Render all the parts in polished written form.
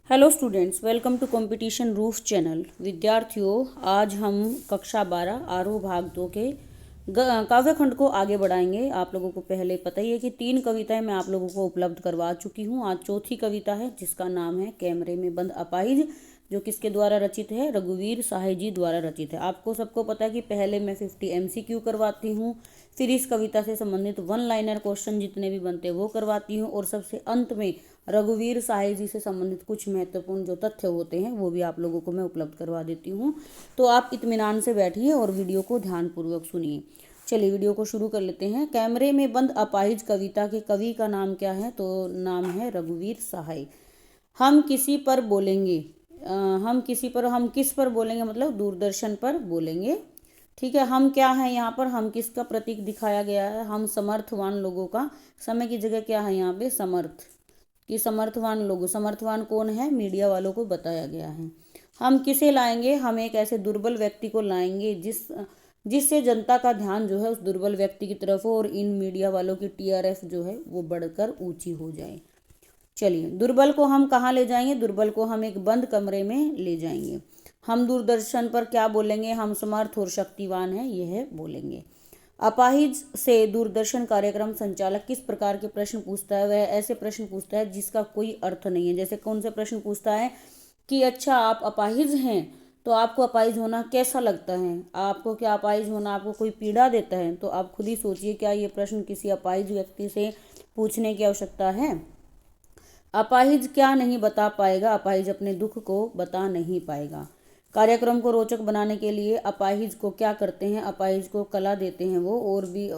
Hello students, welcome to competition roof channel. विद्यार्थियों, आज हम कक्षा 12 आरोह भाग 2 के काव्य खंड को आगे बढ़ाएंगे। आप लोगों को पहले पता ही है कि 3 कविताएं मैं आप लोगों को उपलब्ध करवा चुकी हूं। आज चौथी कविता है जिसका नाम है कैमरे में बंद अपाहिज, जो किसके द्वारा रचित है? रघुवीर साहे जी द्वारा रचित है। आपको सबको पता है कि पहले मैं 50 MCQ करवाती हूँ, फिर इस कविता से संबंधित 1 लाइनर क्वेश्चन जितने भी बनते हैं वो करवाती हूँ, और सबसे अंत में रघुवीर साहे जी से संबंधित कुछ महत्वपूर्ण जो तथ्य होते हैं वो भी आप लोगों को मैं उपलब्ध करवा देती हूँ। तो आप इत्मीनान से बैठिए और वीडियो को ध्यानपूर्वक सुनिए। चलिए वीडियो को शुरू कर लेते हैं। कैमरे में बंद अपाहिज कविता के कवि का नाम क्या है? तो नाम है रघुवीर साहे। हम किसी पर बोलेंगे, हम किस पर बोलेंगे मतलब दूरदर्शन पर बोलेंगे। ठीक है, हम क्या है यहाँ पर? हम किसका प्रतीक दिखाया गया है? हम समर्थवान लोगों का। समय की जगह क्या है यहाँ पे? समर्थ। कि समर्थवान लोग, समर्थवान कौन है? मीडिया वालों को बताया गया है। हम किसे लाएंगे? हम एक ऐसे दुर्बल व्यक्ति को लाएंगे जिससे जनता का ध्यान जो है उस दुर्बल व्यक्ति की तरफ हो, और इन मीडिया वालों की TRF जो है वो बढ़कर ऊंची हो जाए। चलिए, दुर्बल को हम कहाँ ले जाएंगे? दुर्बल को हम एक बंद कमरे में ले जाएंगे। हम दूरदर्शन पर क्या बोलेंगे? हम समर्थ और शक्तिवान हैं, यह बोलेंगे। अपाहिज से दूरदर्शन कार्यक्रम संचालक किस प्रकार के प्रश्न पूछता है? वह ऐसे प्रश्न पूछता है जिसका कोई अर्थ नहीं है। जैसे कौन से प्रश्न पूछता है कि अच्छा, आप अपाहिज हैं तो आपको अपाहिज होना कैसा लगता है? आपको क्या अपाहिज होना आपको कोई पीड़ा देता है? तो आप खुद ही सोचिए, क्या ये प्रश्न किसी अपाहिज व्यक्ति से पूछने की आवश्यकता है? अपाहिज क्या नहीं बता पाएगा? अपाहिज अपने दुख को बता नहीं पाएगा। कार्यक्रम को रोचक बनाने के लिए अपाहिज को क्या करते हैं? अपाहिज को कला देते हैं वो, और भी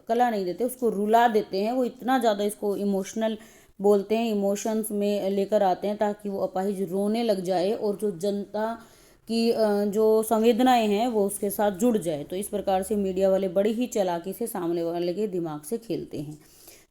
कला नहीं देते, उसको रुला देते हैं। वो इतना ज़्यादा इसको इमोशनल बोलते हैं, इमोशंस में लेकर आते हैं ताकि वो अपाहिज रोने लग जाए और जो जनता की जो संवेदनाएं हैं वो उसके साथ जुड़ जाए। तो इस प्रकार से मीडिया वाले बड़ी ही चालाकी से सामने वाले के दिमाग से खेलते हैं।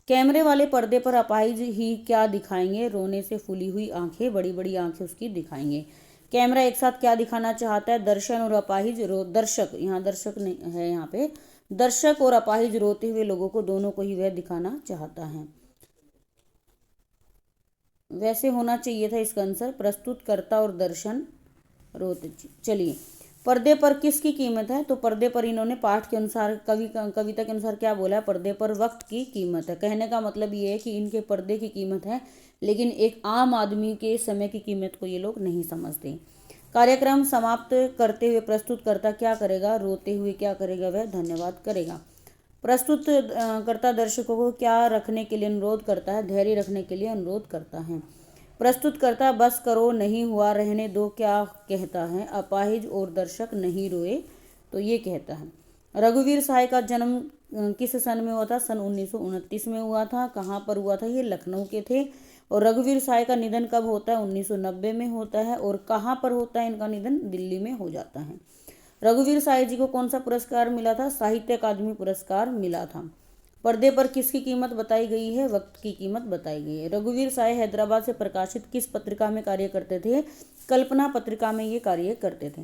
कैमरे वाले पर्दे पर अपाहिज ही क्या दिखाएंगे? रोने से फूली हुई आंखें, बड़ी बड़ी आंखें उसकी दिखाएंगे। कैमरा एक साथ क्या दिखाना चाहता है? दर्शन और अपाहिज दर्शक, यहाँ दर्शक नहीं है, यहाँ पे दर्शक और अपाहिज रोते हुए लोगों को, दोनों को ही वह दिखाना चाहता है। वैसे होना चाहिए था इसका आंसर, प्रस्तुतकर्ता और दर्शन रोते। चलिए, पर्दे पर किसकी कीमत है? तो पर्दे पर इन्होंने पाठ के अनुसार, कविता के अनुसार क्या बोला है? पर्दे पर वक्त की कीमत है। कहने का मतलब ये है कि इनके पर्दे की कीमत है, लेकिन एक आम आदमी के समय की कीमत को ये लोग नहीं समझते। कार्यक्रम समाप्त करते हुए प्रस्तुतकर्ता क्या करेगा? रोते हुए क्या करेगा? वह धन्यवाद करेगा। प्रस्तुतकर्ता दर्शकों को क्या रखने के लिए अनुरोध करता है? धैर्य रखने के लिए अनुरोध करता है। प्रस्तुतकर्ता बस करो, नहीं हुआ, रहने दो क्या कहता है? अपाहिज और दर्शक नहीं रोए तो ये कहता है। रघुवीर साहे का जन्म किस सन में हुआ था? सन 1929 में हुआ था। कहाँ पर हुआ था? ये लखनऊ के थे। और रघुवीर साहे का निधन कब होता है? 1990 में होता है। और कहाँ पर होता है इनका निधन? दिल्ली में हो जाता है। रघुवीर साहे जी को कौन सा पुरस्कार मिला था? साहित्य अकादमी पुरस्कार मिला था। पर्दे पर किसकी कीमत बताई गई है? वक्त की कीमत बताई गई है। रघुवीर साहे हैदराबाद से प्रकाशित किस पत्रिका में कार्य करते थे? कल्पना पत्रिका में ये कार्य करते थे।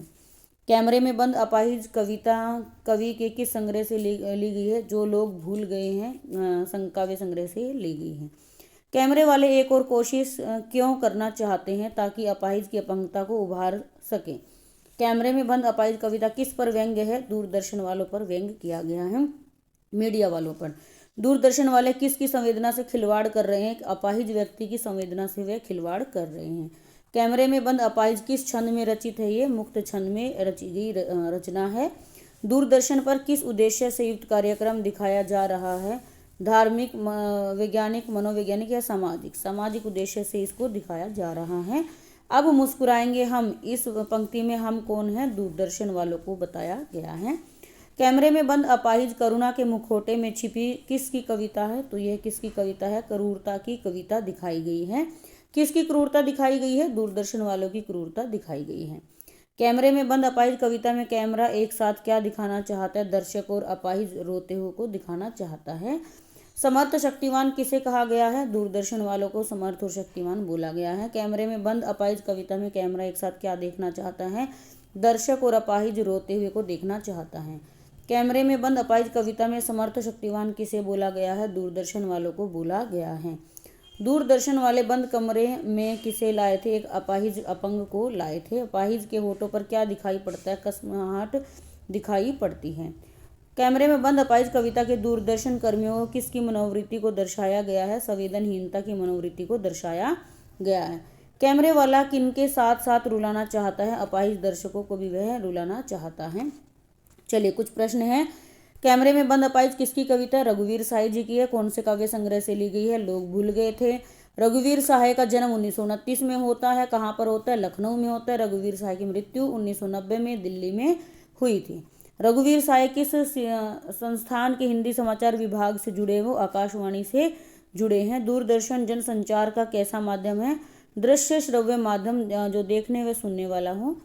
कैमरे में बंद अपाहिज कविता कवि के किस संग्रह से ली गई है? जो लोग भूल गए हैं काव्य संग्रह से ली गई है। कैमरे वाले एक और कोशिश क्यों करना चाहते हैं? ताकि अपाहिज की अपंगता को उभार सके। कैमरे में बंद अपाहिज कविता किस पर व्यंग्य है? दूरदर्शन वालों पर व्यंग्य किया गया है, मीडिया वालों पर। दूरदर्शन वाले किसकी संवेदना से खिलवाड़ कर रहे हैं? अपाहिज व्यक्ति की संवेदना से वे खिलवाड़ कर रहे हैं। कैमरे में बंद अपाहिज किस छंद में रचित है? ये मुक्त छंद में रची गई रचना है। दूरदर्शन पर किस उद्देश्य से युक्त कार्यक्रम दिखाया जा रहा है? धार्मिक, वैज्ञानिक, मनोवैज्ञानिक या सामाजिक? सामाजिक उद्देश्य से इसको दिखाया जा रहा है। अब मुस्कुराएंगे हम, इस पंक्ति में हम कौन है? दूरदर्शन वालों को बताया गया है। कैमरे में बंद अपाहिज करुणा के मुखौटे में छिपी किसकी कविता है? तो यह किसकी कविता है? क्रूरता की कविता दिखाई गई है। किसकी क्रूरता दिखाई गई है? दूरदर्शन वालों की क्रूरता दिखाई गई है। कैमरे में बंद अपाहिज कविता में कैमरा एक साथ क्या दिखाना चाहता है? दर्शक और अपाहिज रोते हुए को दिखाना चाहता है। समर्थ शक्तिवान किसे कहा गया है? दूरदर्शन वालों को समर्थ और शक्तिवान बोला गया है। कैमरे में बंद अपाहिज कविता में कैमरा एक साथ क्या देखना चाहता है? दर्शक और अपाहिज रोते हुए को देखना चाहता है। कैमरे में बंद अपाहिज कविता में समर्थ शक्तिवान किसे बोला गया है? दूरदर्शन वालों को बोला गया है। दूरदर्शन वाले बंद कमरे में किसे लाए थे? एक अपाहिज अपंग को लाए थे। अपाहिज के होठों पर क्या दिखाई पड़ता है? कसमाहट दिखाई पड़ती है। कैमरे में बंद अपाहिज कविता के दूरदर्शन कर्मियों को किसकी मनोवृत्ति को दर्शाया गया है? संवेदनहीनता की मनोवृत्ति को दर्शाया गया है। कैमरे वाला किनके साथ साथ रुलाना चाहता है? अपाहिज दर्शकों को भी वह रुलाना चाहता है। चलिए कुछ प्रश्न हैं। कैमरे में बंद अपाहिज किसकी कविता? रघुवीर साय जी की है। कौन से काव्य संग्रह से ली गई है? लोग भूल गए थे। रघुवीर साय का जन्म 1929 में होता है। कहाँ पर होता है? लखनऊ में होता है। रघुवीर साय की मृत्यु 1990 में दिल्ली में हुई थी। रघुवीर साय किस संस्थान के हिंदी समाचार विभाग से जुड़े? वो आकाशवाणी से जुड़े हैं। दूरदर्शन जनसंचार का कैसा माध्यम है? दृश्य श्रव्य माध्यम, जो देखने व सुनने वाला हो।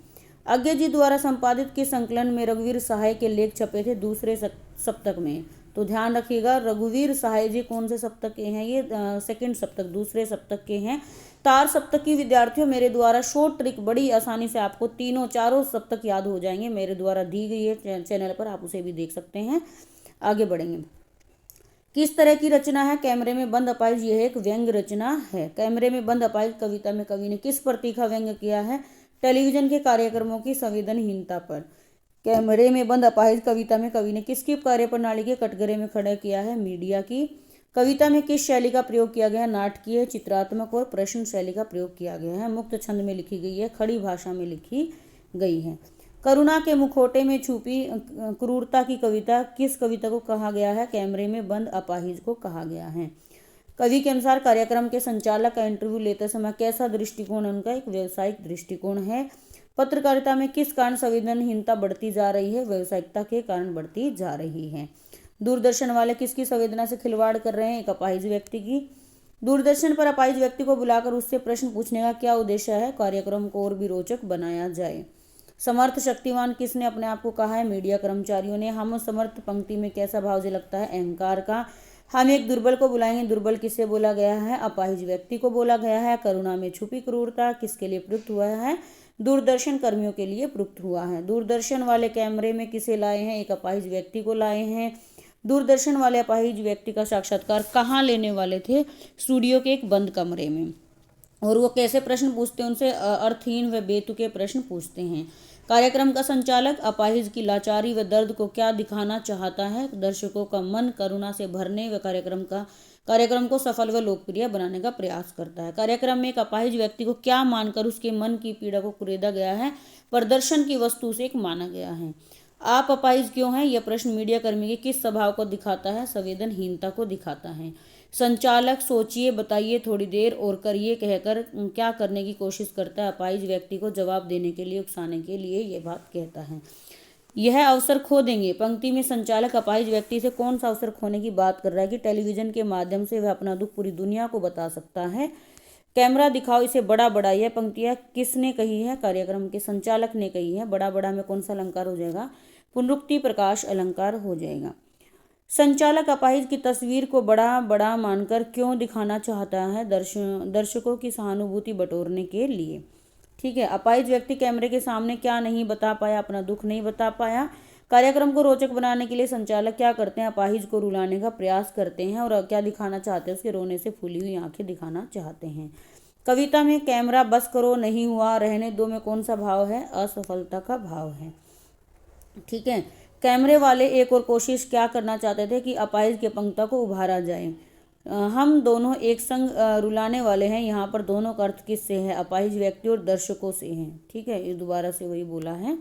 अज्ञे जी द्वारा संपादित किस संकलन में रघुवीर सहाय के लेख छपे थे? दूसरे सप्तक में। तो ध्यान रखिएगा, रघुवीर सहाय जी कौन से सप्तक के हैं? ये सेकंड सप्तक, दूसरे सप्तक के हैं। तार सप्तक की विद्यार्थियों, मेरे द्वारा शॉर्ट ट्रिक बड़ी आसानी से आपको तीनों चारों सप्तक याद हो जाएंगे। मेरे द्वारा दी गई है चैनल पर, आप उसे भी देख सकते हैं। आगे बढ़ेंगे। किस तरह की रचना है कैमरे में बंद अपाहिज? यह एक व्यंग्य रचना है। कैमरे में बंद अपाहिज कविता में कवि ने किस पर तीखा व्यंग्य किया है? टेलीविजन के कार्यक्रमों की संवेदनहीनता पर। कैमरे में बंद अपाहिज कविता में कवि ने किसकी कार्यप्रणाली के कटघरे में खड़ा किया है? मीडिया की। कविता में किस शैली का प्रयोग किया गया है? नाटकीय, चित्रात्मक और प्रश्न शैली का प्रयोग किया गया है। मुक्त छंद में लिखी गई है, खड़ी भाषा में लिखी गई है। करुणा के मुखौटे में छुपी क्रूरता की कविता किस कविता को कहा गया है? कैमरे में बंद अपाहिज को कहा गया है। कवि के अनुसार कार्यक्रम के संचालक का इंटरव्यू लेते समय कैसा दृष्टिकोण उनका? एक व्यवसायिक दृष्टिकोण है। पत्रकारिता में किस कारण संवेदनहीनता बढ़ती जा रही है? व्यवसायिकता के कारण बढ़ती जा रही है। दूरदर्शन वाले किसकी संवेदना से खिलवाड़ कर रहे हैं? एक अपाहिज व्यक्ति की। दूरदर्शन पर अपाहिज व्यक्ति को बुलाकर उससे प्रश्न पूछने का क्या उद्देश्य है? कार्यक्रम को और भी रोचक बनाया जाए। समर्थ शक्तिवान किसने अपने आप को कहा है? मीडिया कर्मचारियों ने। हम समर्थ पंक्ति में कैसा भाव झलकता है? अहंकार का। हम एक दुर्बल को बुलाएंगे, दुर्बल किससे बोला गया है? अपाहिज व्यक्ति को बोला गया है। करुणा में छुपी क्रूरता किसके लिए प्रयुक्त हुआ है? दूरदर्शन कर्मियों के लिए प्रयुक्त हुआ है। दूरदर्शन वाले कैमरे में किसे लाए हैं? एक अपाहिज व्यक्ति को लाए हैं। दूरदर्शन वाले अपाहिज व्यक्ति का साक्षात्कार कहाँ लेने वाले थे? स्टूडियो के एक बंद कमरे में। और वो कैसे प्रश्न पूछते हैं? उनसे अर्थहीन व बेतुके प्रश्न पूछते हैं। कार्यक्रम का संचालक अपाहिज की लाचारी व दर्द को क्या दिखाना चाहता है? दर्शकों का मन करुणा से भरने व कार्यक्रम को सफल व लोकप्रिय बनाने का प्रयास करता है। कार्यक्रम में एक अपाहिज व्यक्ति को क्या मानकर उसके मन की पीड़ा को कुरेदा गया है? प्रदर्शन की वस्तु से एक माना गया है। आप अपाहिज क्यों हैं? यह प्रश्न मीडिया कर्मी के किस स्वभाव को दिखाता है? संवेदनहीनता को दिखाता है। संचालक सोचिए, बताइए, थोड़ी देर और करिए कहकर क्या करने की कोशिश करता है? अपाहिज व्यक्ति को जवाब देने के लिए, उकसाने के लिए ये बात कहता है। यह अवसर खो देंगे। पंक्ति में संचालक अपाहिज व्यक्ति से कौन सा अवसर खोने की बात कर रहा है? कि टेलीविजन के माध्यम से वह अपना दुख पूरी दुनिया को बता सकता है। कैमरा दिखाओ, इसे बड़ा बड़ा। यह पंक्तियाँ किसने कही है? कार्यक्रम के संचालक ने कही है। बड़ा बड़ा में कौन सा अलंकार हो जाएगा? पुनरुक्ति प्रकाश अलंकार हो जाएगा। संचालक अपाहिज की तस्वीर को बड़ा बड़ा मानकर क्यों दिखाना चाहता है? दर्शकों की सहानुभूति बटोरने के लिए। ठीक है। अपाहिज व्यक्ति कैमरे के सामने क्या नहीं बता पाया? अपना दुख नहीं बता पाया। कार्यक्रम को रोचक बनाने के लिए संचालक क्या करते हैं? अपाहिज को रुलाने का प्रयास करते हैं। और क्या दिखाना चाहते हैं? उसके रोने से फूली हुई आंखें दिखाना चाहते हैं। कविता में कैमरा बस करो, नहीं हुआ, रहने दो में कौन सा भाव है? असफलता का भाव है। ठीक है। कैमरे वाले एक और कोशिश क्या करना चाहते थे? कि अपाहिज के पंक्ता को उभारा जाए। हम दोनों एक संग रुलाने वाले हैं। यहाँ पर दोनों का अर्थ किससे है? अपाहिज व्यक्ति और दर्शकों से है। ठीक है, ये दोबारा से वही बोला है।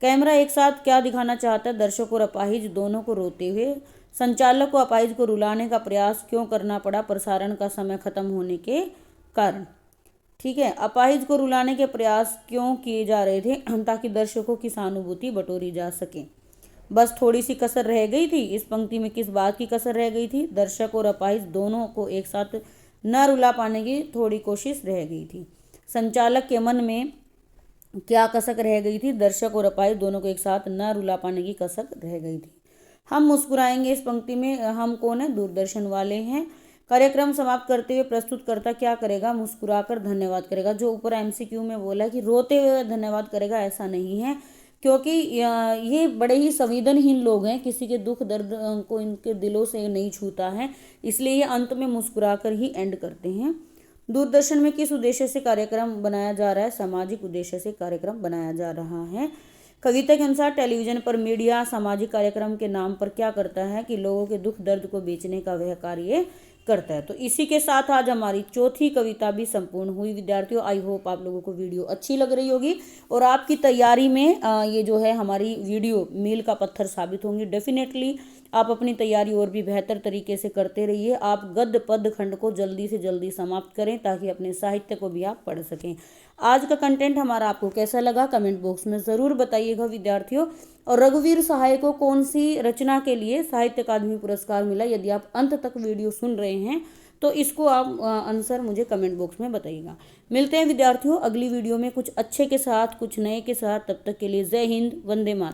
कैमरा एक साथ क्या दिखाना चाहता है? दर्शक और अपाहिज दोनों को रोते हुए। संचालक को अपाहिज को रुलाने का प्रयास क्यों करना पड़ा? प्रसारण का समय खत्म होने के कारण। ठीक है। अपाहिज को रुलाने के प्रयास क्यों किए जा रहे थे? ताकि दर्शकों की सहानुभूति बटोरी जा सके। बस थोड़ी सी कसर रह गई थी। इस पंक्ति में किस बात की कसर रह गई थी? दर्शक और अपाहिज दोनों को एक साथ न रुला पाने की थोड़ी कोशिश रह गई थी। संचालक के मन में क्या कसक रह गई थी? दर्शक और अपाहिज दोनों को एक साथ न रुला पाने की कसक रह गई थी। हम मुस्कुराएंगे, इस पंक्ति में हम कौन है? दूरदर्शन वाले हैं। कार्यक्रम समाप्त करते हुए प्रस्तुतकर्ता क्या करेगा? मुस्कुराकर धन्यवाद करेगा। जो ऊपर एमसीक्यू में बोला कि रोते हुए धन्यवाद करेगा, ऐसा नहीं है। क्योंकि ये बड़े ही संवेदनहीन लोग हैं, किसी के दुख दर्द को इनके दिलों से नहीं छूता है, इसलिए ये अंत में मुस्कुराकर ही एंड करते हैं। दूरदर्शन में किस उद्देश्य से कार्यक्रम बनाया जा रहा है? सामाजिक उद्देश्य से कार्यक्रम बनाया जा रहा है। कविता के अनुसार टेलीविजन पर मीडिया सामाजिक कार्यक्रम के नाम पर क्या करता है कि लोगों के दुख दर्द को बेचने का वह कार्य करता है। तो इसी के साथ आज हमारी चौथी कविता भी संपूर्ण हुई विद्यार्थियों। आई होप आप लोगों को वीडियो अच्छी लग रही होगी और आपकी तैयारी में ये जो है हमारी वीडियो मील का पत्थर साबित होंगी। डेफिनेटली आप अपनी तैयारी और भी बेहतर तरीके से करते रहिए। आप गद्य पद खंड को जल्दी से जल्दी समाप्त करें ताकि अपने साहित्य को भी आप पढ़ सकें। आज का कंटेंट हमारा आपको कैसा लगा कमेंट बॉक्स में ज़रूर बताइएगा विद्यार्थियों। और रघुवीर सहाय को कौन सी रचना के लिए साहित्य अकादमी पुरस्कार मिला? यदि आप अंत तक वीडियो सुन रहे हैं तो इसको आप आंसर मुझे कमेंट बॉक्स में बताइएगा। मिलते हैं विद्यार्थियों अगली वीडियो में कुछ अच्छे के साथ, कुछ नए के साथ। तब तक के लिए जय हिंद, वंदे मातरम।